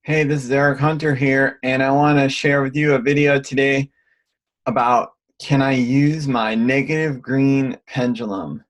Hey, this is Erich Hunter here, and I want to share with you a video today about can I use my negative green pendulum?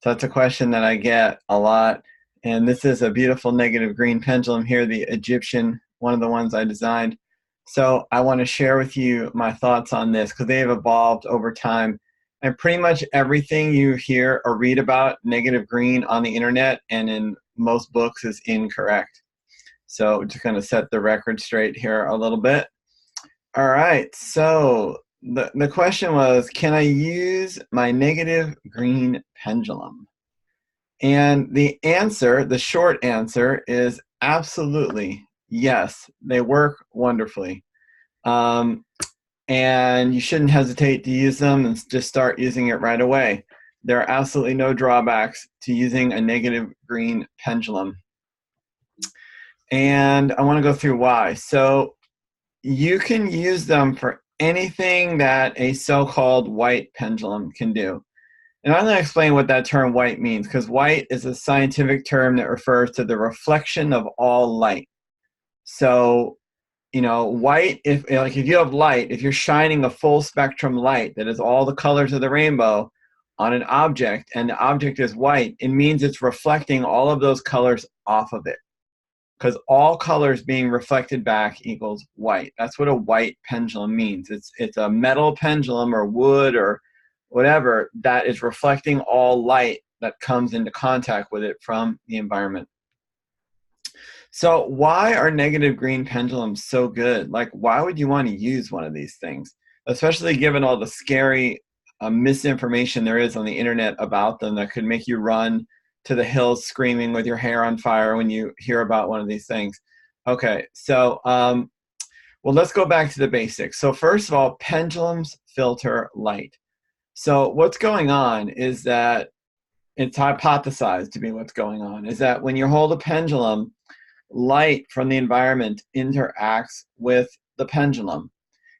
So that's a question that I get a lot, and this is a beautiful negative green pendulum here, the Egyptian, one of the ones I designed. So I want to share with you my thoughts on this because they have evolved over time. And pretty much everything you hear or read about negative green on the internet and in most books is incorrect. So just going to set the record straight here a little bit. All right, so the question was, can I use my negative green pendulum? And the answer, the short answer is absolutely yes. They work wonderfully. Um, and you shouldn't hesitate to use them and just start using it right away. There are absolutely no drawbacks to using a negative green pendulum. And I want to go through why. So you can use them for anything that a so-called white pendulum can do. And I'm going to explain what that term white means, because white is a scientific term that refers to the reflection of all light. So, white, if you have light, if you're shining a full spectrum light that is all the colors of the rainbow on an object, and the object is white, it means it's reflecting all of those colors off of it, because all colors being reflected back equals white. That's what a white pendulum means. It's a metal pendulum or wood or whatever that is reflecting all light that comes into contact with it from the environment. So why are negative green pendulums so good? Like, why would you want to use one of these things? Especially given all the scary misinformation there is on the internet about them that could make you run to the hills screaming with your hair on fire when you hear about one of these things. Okay, so well, let's go back to the basics. So first of all, pendulums filter light. So what's going on is that it's hypothesized to be what's going on is that when you hold a pendulum, light from the environment interacts with the pendulum.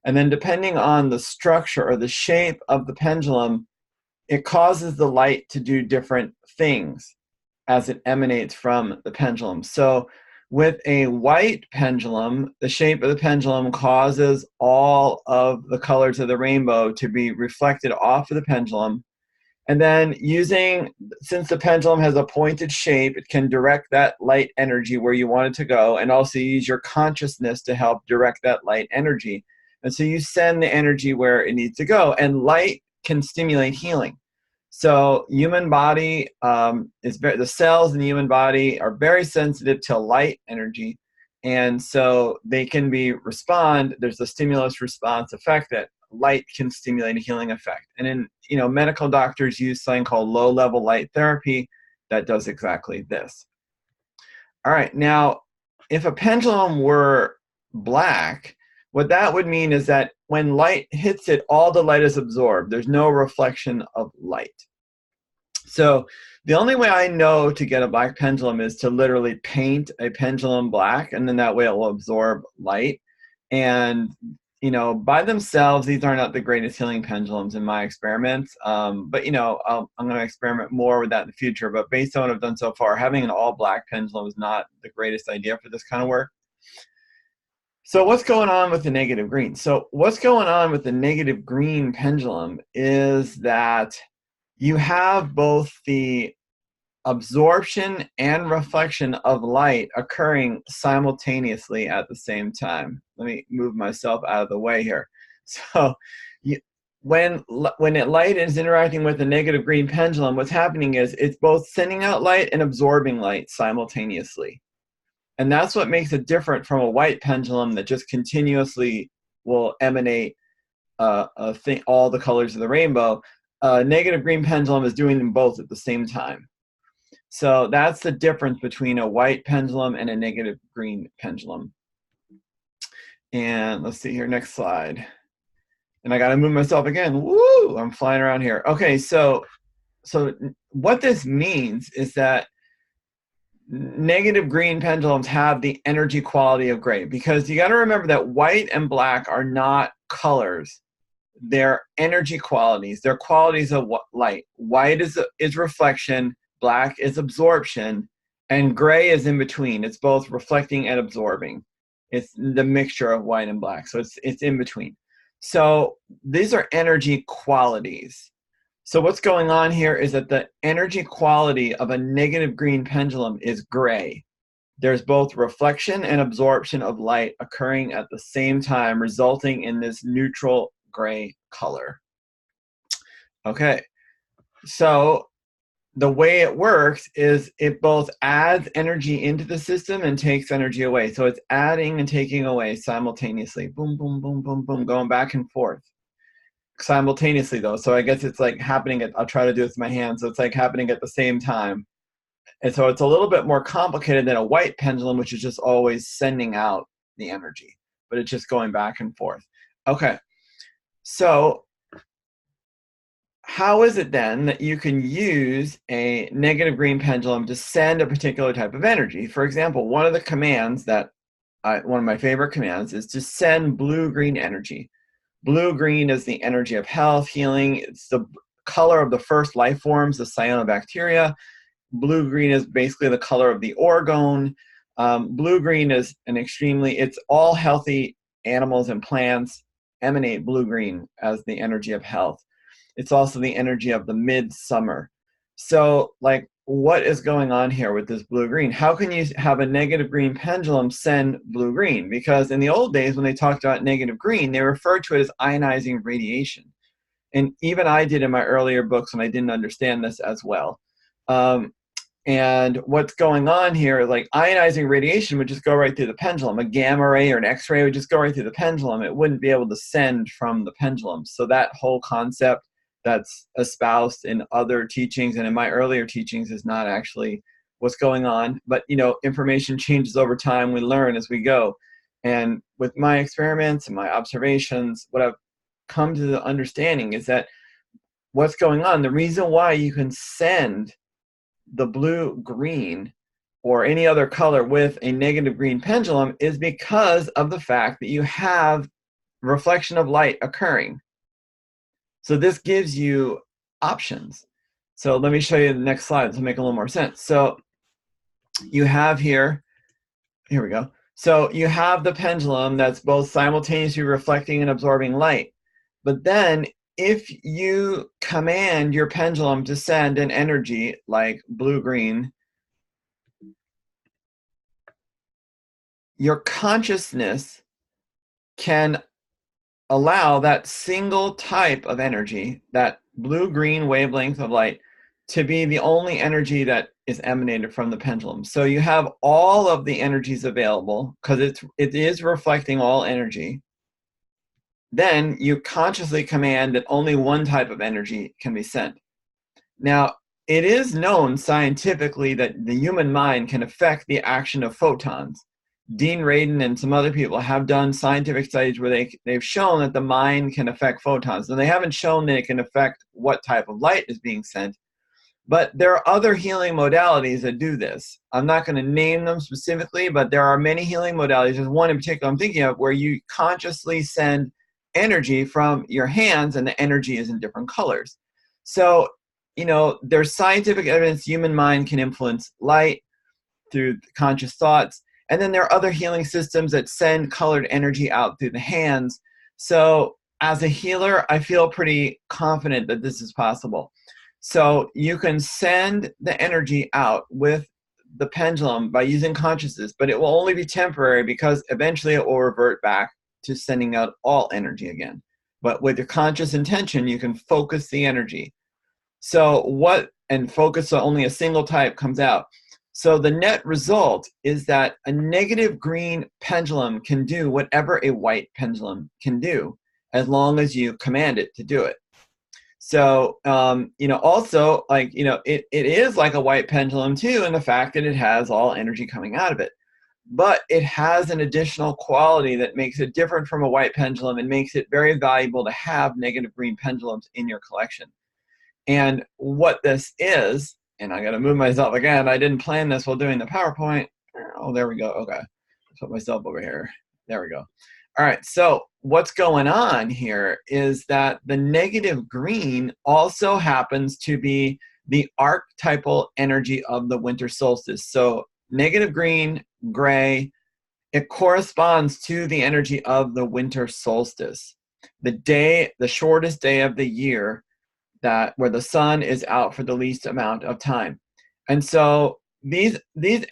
And then depending on the structure or the shape of the pendulum, it causes the light to do different things as it emanates from the pendulum. So with a white pendulum, the shape of the pendulum causes all of the colors of the rainbow to be reflected off of the pendulum. And then since the pendulum has a pointed shape, it can direct that light energy where you want it to go, and also use your consciousness to help direct that light energy. And so you send the energy where it needs to go, and light can stimulate healing. So human body the cells in the human body are very sensitive to light energy, and so they can there's a stimulus response effect that light can stimulate a healing effect. And in medical doctors use something called low level light therapy that does exactly this. All right, now if a pendulum were black, what that would mean is that when light hits it, all the light is absorbed. There's no reflection of light. So the only way I know to get a black pendulum is to literally paint a pendulum black, and then that way it will absorb light. And by themselves, these are not the greatest healing pendulums in my experiments. But I'm going to experiment more with that in the future. But based on what I've done so far, having an all black pendulum is not the greatest idea for this kind of work. So what's going on with the negative green? So what's going on with the negative green pendulum is that you have both the absorption and reflection of light occurring simultaneously at the same time. Let me move myself out of the way here. So when light is interacting with the negative green pendulum, what's happening is it's both sending out light and absorbing light simultaneously. And that's what makes it different from a white pendulum that just continuously will emanate all the colors of the rainbow. Negative green pendulum is doing them both at the same time. So that's the difference between a white pendulum and a negative green pendulum. And let's see here, next slide. And I got to move myself again. Woo! I'm flying around here. Okay, so what this means is that negative green pendulums have the energy quality of gray, because you got to remember that white and black are not colors. They're energy qualities. They're qualities of light. White is reflection, black is absorption, and gray is in between. It's both reflecting and absorbing. It's the mixture of white and black. So it's in between. So these are energy qualities. So what's going on here is that the energy quality of a negative green pendulum is gray. There's both reflection and absorption of light occurring at the same time, resulting in this neutral gray color. Okay, so the way it works is it both adds energy into the system and takes energy away. So it's adding and taking away simultaneously. Boom, boom, boom, boom, boom, going back and forth simultaneously though. So I guess it's like happening I'll try to do this with my hands. So it's like happening at the same time. And so it's a little bit more complicated than a white pendulum, which is just always sending out the energy, but it's just going back and forth. Okay, so how is it then that you can use a negative green pendulum to send a particular type of energy? For example, one of the commands one of my favorite commands is to send blue-green energy. Blue-green is the energy of health, healing. It's the color of the first life forms, the cyanobacteria. Blue-green is basically the color of the orgone. Blue-green is it's all healthy animals and plants emanate blue-green as the energy of health. It's also the energy of the midsummer. So, like, what is going on here with this blue-green? How can you have a negative green pendulum send blue-green? Because in the old days, when they talked about negative green, they referred to it as ionizing radiation. And even I did in my earlier books, and I didn't understand this as well. And what's going on here, like ionizing radiation would just go right through the pendulum. A gamma ray or an X-ray would just go right through the pendulum. It wouldn't be able to send from the pendulum. So that whole concept that's espoused in other teachings and in my earlier teachings is not actually what's going on. But, information changes over time. We learn as we go. And with my experiments and my observations, what I've come to the understanding is that what's going on, the reason why you can send the blue-green or any other color with a negative green pendulum is because of the fact that you have reflection of light occurring. So this gives you options. So let me show you the next slide to make a little more sense. So you have here we go. So you have the pendulum that's both simultaneously reflecting and absorbing light. But then if you command your pendulum to send an energy like blue-green, your consciousness can allow that single type of energy, that blue-green wavelength of light, to be the only energy that is emanated from the pendulum. So you have all of the energies available because it is reflecting all energy. Then you consciously command that only one type of energy can be sent. Now, it is known scientifically that the human mind can affect the action of photons. Dean Radin and some other people have done scientific studies where they've shown that the mind can affect photons. And they haven't shown that it can affect what type of light is being sent. But there are other healing modalities that do this. I'm not going to name them specifically, but there are many healing modalities. There's one in particular I'm thinking of where you consciously send energy from your hands and the energy is in different colors. So, there's scientific evidence human mind can influence light through conscious thoughts. And then there are other healing systems that send colored energy out through the hands. So as a healer, I feel pretty confident that this is possible. So you can send the energy out with the pendulum by using consciousness, but it will only be temporary because eventually it will revert back to sending out all energy again. But with your conscious intention, you can focus the energy. And focus on only a single type comes out. So the net result is that a negative green pendulum can do whatever a white pendulum can do, as long as you command it to do it. So, also, it is like a white pendulum too, in the fact that it has all energy coming out of it. But it has an additional quality that makes it different from a white pendulum and makes it very valuable to have negative green pendulums in your collection. And what this is, and I got to move myself again. I didn't plan this while doing the PowerPoint. Oh, there we go. Okay. Put myself over here. There we go. All right. So what's going on here is that the negative green also happens to be the archetypal energy of the winter solstice. So negative green, gray, It corresponds to the energy of the winter solstice, the shortest day of the year, that where the sun is out for the least amount of time. And so these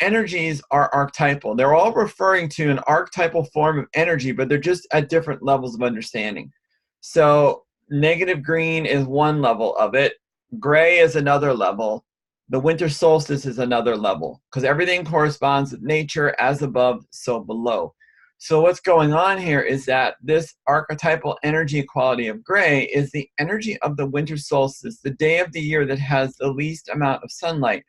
energies are archetypal. They're all referring to an archetypal form of energy, but they're just at different levels of understanding. So negative green is one level of it, gray is another level, the winter solstice is another level, because everything corresponds with nature, as above, so below. So what's going on here is that this archetypal energy quality of gray is the energy of the winter solstice, the day of the year that has the least amount of sunlight.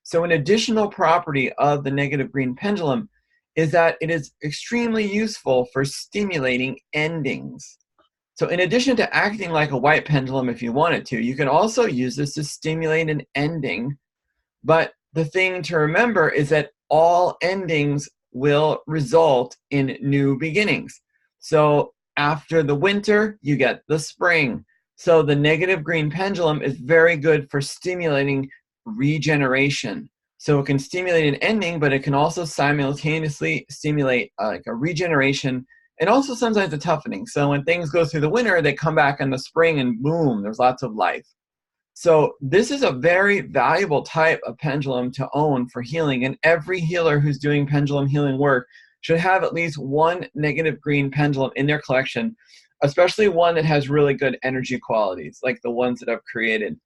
So an additional property of the negative green pendulum is that it is extremely useful for stimulating endings. So in addition to acting like a white pendulum if you wanted to, you can also use this to stimulate an ending. But the thing to remember is that all endings will result in new beginnings. So after the winter, you get the spring. So the negative green pendulum is very good for stimulating regeneration. So it can stimulate an ending, but it can also simultaneously stimulate like a regeneration and also sometimes a toughening. So when things go through the winter, they come back in the spring and boom, there's lots of life. So this is a very valuable type of pendulum to own for healing, and every healer who's doing pendulum healing work should have at least one negative green pendulum in their collection, especially one that has really good energy qualities, like the ones that I've created.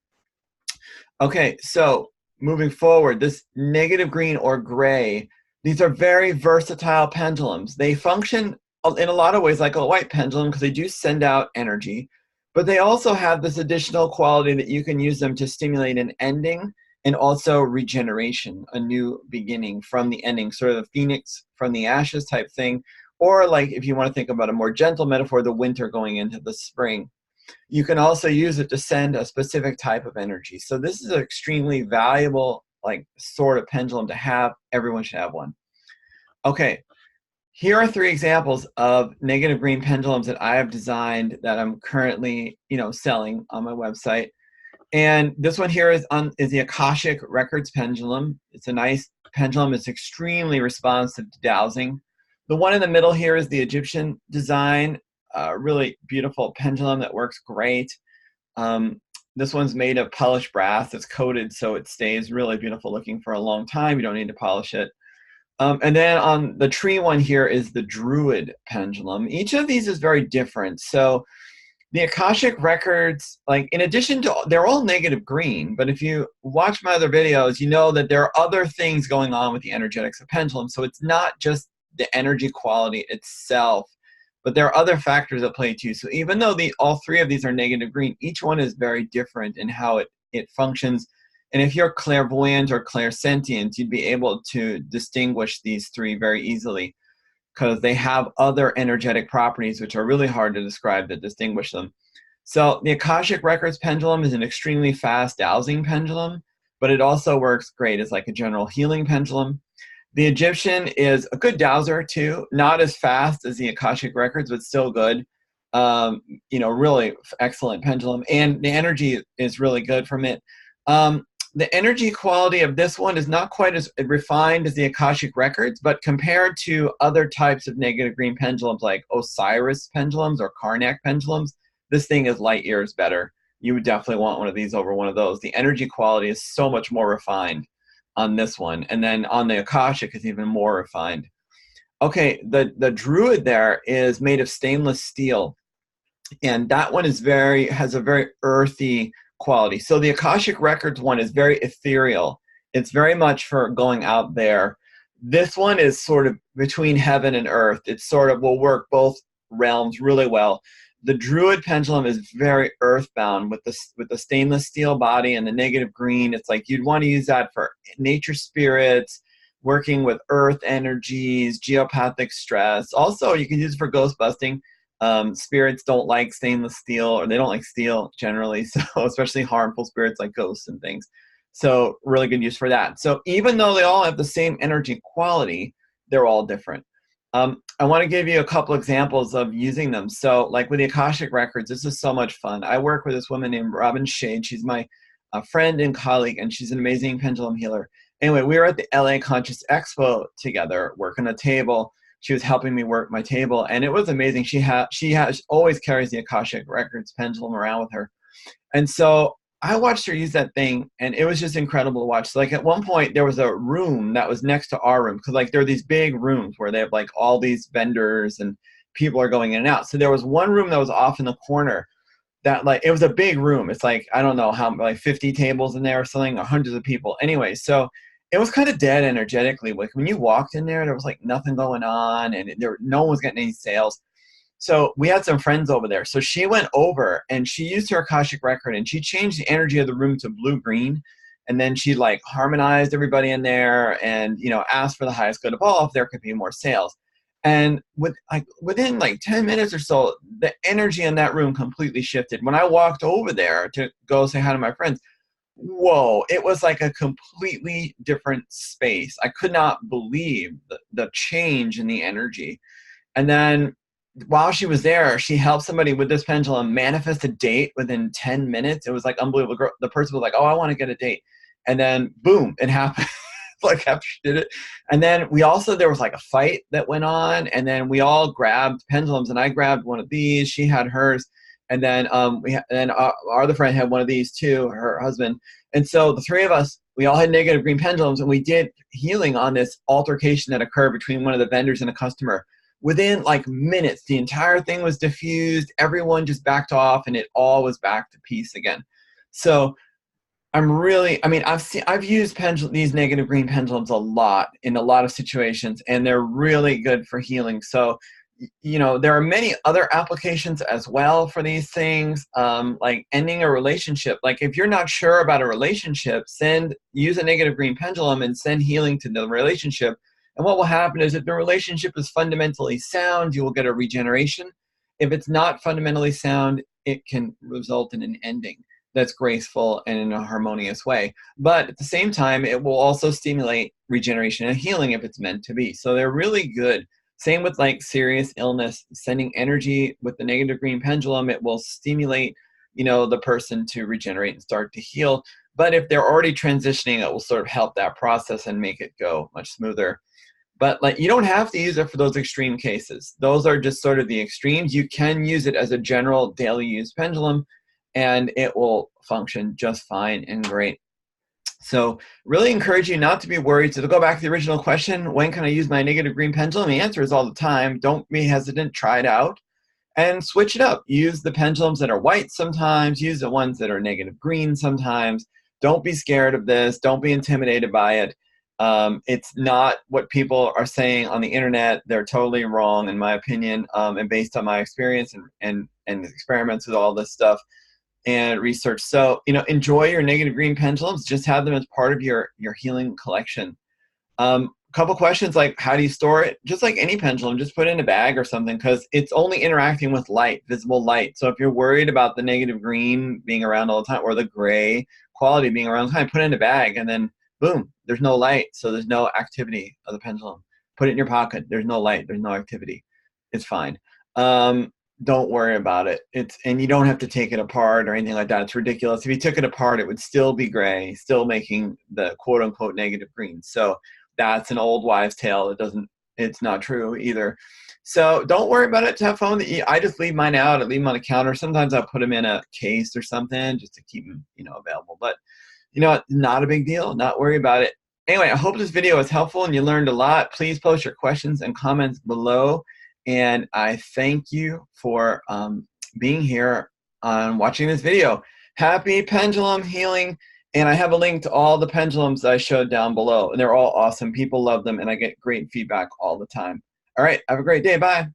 Okay, so moving forward, this negative green or gray, these are very versatile pendulums. They function in a lot of ways like a white pendulum because they do send out energy, but they also have this additional quality that you can use them to stimulate an ending and also regeneration, a new beginning from the ending, sort of the phoenix from the ashes type thing, or like if you want to think about a more gentle metaphor, the winter going into the spring. You can also use it to send a specific type of energy. So this is an extremely valuable like sort of pendulum to have. Everyone should have one. Okay, here are 3 examples of negative green pendulums that I have designed that I'm currently, selling on my website. And this one here is the Akashic Records pendulum. It's a nice pendulum. It's extremely responsive to dowsing. The one in the middle here is the Egyptian design, really beautiful pendulum that works great. This one's made of polished brass. It's coated so it stays really beautiful looking for a long time. You don't need to polish it. And then on the tree one here is the Druid pendulum. Each of these is very different. So the Akashic Records, like in addition to, they're all negative green, but if you watch my other videos, you know that there are other things going on with the energetics of pendulum. So it's not just the energy quality itself, but there are other factors at play too. So even though all 3 of these are negative green, each one is very different in how it functions. And if you're clairvoyant or clairsentient, you'd be able to distinguish these 3 very easily because they have other energetic properties which are really hard to describe that distinguish them. So the Akashic Records pendulum is an extremely fast dowsing pendulum, but it also works great as like a general healing pendulum. The Egyptian is a good dowser too, not as fast as the Akashic Records, but still good. Really excellent pendulum, and the energy is really good from it. The energy quality of this one is not quite as refined as the Akashic Records, but compared to other types of negative green pendulums like Osiris pendulums or Karnak pendulums, this thing is light years better. You would definitely want one of these over one of those. The energy quality is so much more refined on this one. And then on the Akashic is even more refined. Okay, the Druid there is made of stainless steel. And that one has a very earthy quality. So the Akashic Records one is very ethereal. It's very much for going out there. This one is sort of between heaven and earth. It sort of will work both realms really well. The Druid pendulum is very earthbound with the stainless steel body and the negative green. It's like you'd want to use that for nature spirits, working with earth energies, geopathic stress. Also, you can use it for ghost busting. Spirits don't like stainless steel, or they don't like steel generally, so especially harmful spirits like ghosts and things. So really good use for that. So even though they all have the same energy quality, they're all different. I want to give you a couple examples of using them. So like with the Akashic Records, this is so much fun. I work with this woman named Robin Shade. She's my friend and colleague, and she's an amazing pendulum healer. Anyway, we were at the LA Conscious Expo together, working a table. she was helping me work my table, and it was amazing. She has always carries the Akashic Records pendulum around with her. And so I watched her use that thing, and it was just incredible to watch. So, like, at one point, there was a room that was next to our room, because, like, there are these big rooms where they have, like, all these vendors and people are going in and out. So there was one room that was off in the corner that, like, it was a big room. It's like, I don't know how, like 50 tables in there or something, or hundreds of people. Anyway, so it was kind of dead energetically. Like, when you walked in there was, like, nothing going on, and no one was getting any sales. So we had some friends over there. So she went over and she used her Akashic record, and she changed the energy of the room to blue-green. And then she, like, harmonized everybody in there and, asked for the highest good of all if there could be more sales. And within like 10 minutes or so, the energy in that room completely shifted. When I walked over there to go say hi to my friends, whoa, it was like a completely different space. I could not believe the change in the energy. And then while she was there, she helped somebody with this pendulum manifest a date within 10 minutes. It was, like, unbelievable. The person was like, oh, I want to get a date. And then, boom, it happened. Like, after she did it. And then there was, like, a fight that went on. And then we all grabbed pendulums, and I grabbed one of these. She had hers. And then our other friend had one of these too, her husband. And so the three of us, we all had negative green pendulums, and we did healing on this altercation that occurred between one of the vendors and a customer. Within, like, minutes, the entire thing was diffused. Everyone just backed off, and it all was back to peace again. So I've used these negative green pendulums a lot in a lot of situations, and they're really good for healing. So, there are many other applications as well for these things, like ending a relationship. Like, if you're not sure about a relationship, use a negative green pendulum and send healing to the relationship. And what will happen is, if the relationship is fundamentally sound, you will get a regeneration. If it's not fundamentally sound, it can result in an ending that's graceful and in a harmonious way. But at the same time, it will also stimulate regeneration and healing if it's meant to be. So they're really good. Same with, like, serious illness, sending energy with the negative green pendulum, it will stimulate, the person to regenerate and start to heal. But if they're already transitioning, it will sort of help that process and make it go much smoother. But, like, you don't have to use it for those extreme cases. Those are just sort of the extremes. You can use it as a general daily use pendulum, and it will function just fine and great. So really encourage you not to be worried. So to go back to the original question, when can I use my negative green pendulum? The answer is all the time. Don't be hesitant. Try it out and switch it up. Use the pendulums that are white sometimes. Use the ones that are negative green sometimes. Don't be scared of this. Don't be intimidated by it. It's not what people are saying on the internet. They're totally wrong, in my opinion, and based on my experience and experiments with all this stuff and research. So, enjoy your negative green pendulums. Just have them as part of your healing collection. Couple questions, like, how do you store it? Just like any pendulum, just put it in a bag or something, because it's only interacting with light, visible light. So if you're worried about the negative green being around all the time, or the gray quality being around all the time, put it in a bag, and then boom, there's no light, so there's no activity of the pendulum. Put it in your pocket. There's no light. There's no activity. It's fine. Don't worry about it. And you don't have to take it apart or anything like that. It's ridiculous. If you took it apart, it would still be gray, still making the quote unquote negative green. So that's an old wives' tale. It's not true either. So don't worry about it. Have fun. I just leave mine out. I leave them on a counter. Sometimes I put them in a case or something just to keep them, available. But not a big deal. Not worry about it. Anyway, I hope this video was helpful and you learned a lot. Please post your questions and comments below. And I thank you for being here on watching this video. Happy pendulum healing. And I have a link to all the pendulums that I showed down below. And they're all awesome. People love them, and I get great feedback all the time. All right. Have a great day. Bye.